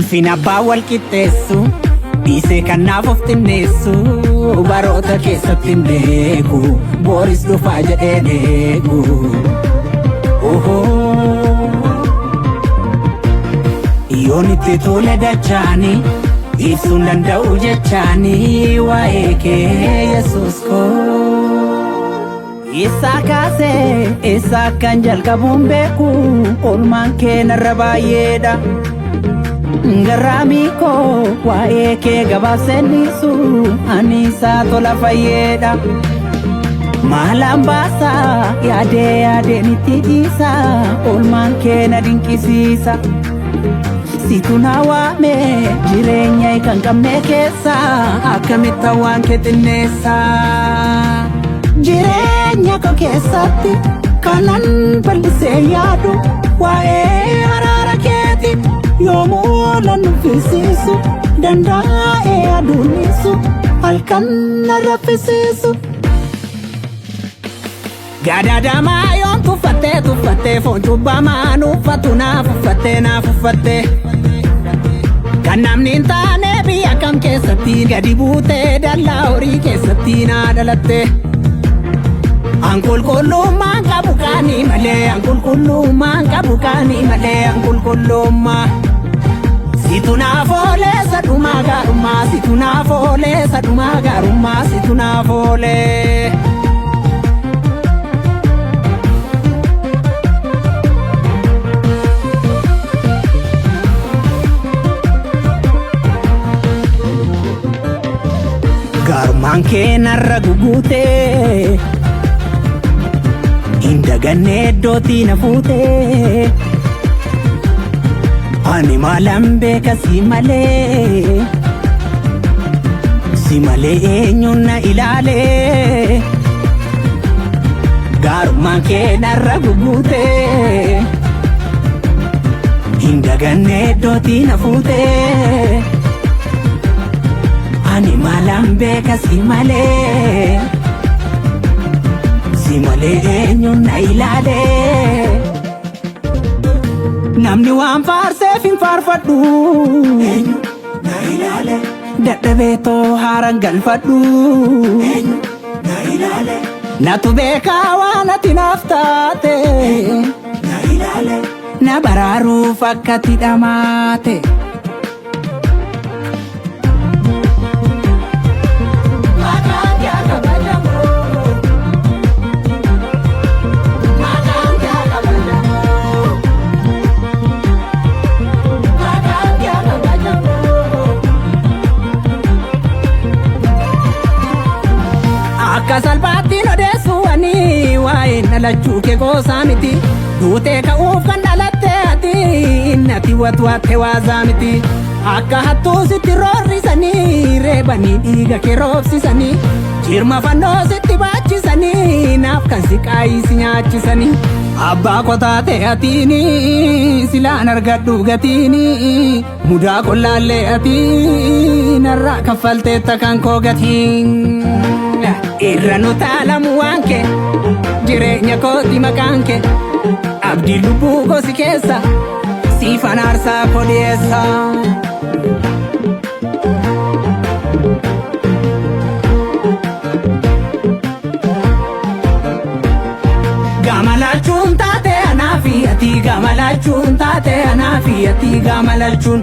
ulfina abbaa wal qixxeessu dhiisee kanaaf of xinneessu baroota keessatti hin beeku booris dhufaa jedhee deegu. Yoon itti tole dachaani ibsuun danda'u jechaani waa'ee kee Yesuus koo. Isa kaasee isa kan jalqabuun beeku oolmaan kee narra baay'eedha. Garraamii koo waa'ee kee gabaabsee dhiisu ani isaa tola fayyeedha. Maalaan baasaa yaadee nitti dhiisa oolmaan kee na dinqisiisa. Situ na waame jireenya kan qabne keessa akkamitti waan kee xinneessa. Jireenya koo keessatti kanan bal'isee yaadu waa'ee araara keeti yoomuu lan nuffisiisu danda'ee aduunisu halkan na raffisiisu. Gadadamaa yoon tuffattee foon cubbamaa nuuffatu naaf uffattee kan namni hin taane biyya kam keessatti gadi buutee dallaa horii keessatti naa dhalatte. An qulqullummaan qabu qaanii malee an qulqullummaan qabu qaanii malee an qulqullummaa. Situ naaf oolee sadhumaa gaarummaa situ naaf oolee sadhumaa gaarummaa situ naaf oolee. Gaarummaan kee narra guguutee hin dagannee iddootii na fuutee. Ani maalan beeka si malee eenyuun na ilaalee. Gaarummaan kee narra guguutee hin dagannee iddootii na fuutee. Ani maalan beeka si malee eenyuun na ilaalee. Namni waan faarseef hin faarfadhu eenyu na ilaalee. Dadhabee too haaraan galfadhu eenyu na ilaalee. Natu beekaa waan ati naaf taate na ilaalee. Na baraaruuf akkati dhamaate. Akka salphaatti odeessu ani waa'ee dhalachuu kee goosaa miti. Duutee ka'uuf kan dhalatte ati innati watwaatte waasaa miti. Akka hattuu sitti roorrisanii reebanii dhiiga kee roobsisanii. Jirma fannoo sitti baachisanii naaf kan si qaayisi nyaachisanii. Abbaa kotaate atiini silaan argadhu gatiini. Mudaa qollaallee ati narraa kaffalteetta kan koo gatiin. Irra Utaalamu waan kee jireenya kooti maqaan kee abdii lubbuu gosi keessa siifan aarsaa koo dhiyeessa. Gaamalachuun taate anaafi ati gaamalachuun taate anaafi ati gaamalachuun.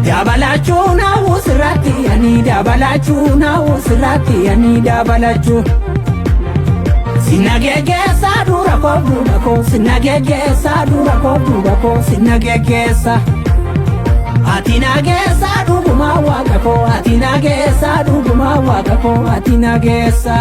Dabalachuun hawwus irratti ani dabalachuun hawwus irratti ani dabalachuun. Sinna geggeessa dura koo duuba koo sinna geggeessa dura koo duuba koo sinna geggeessa. Ati nageessa dhugumaa waaqa koo ati nageessa dhugumaa waaqa koo ati nageessa.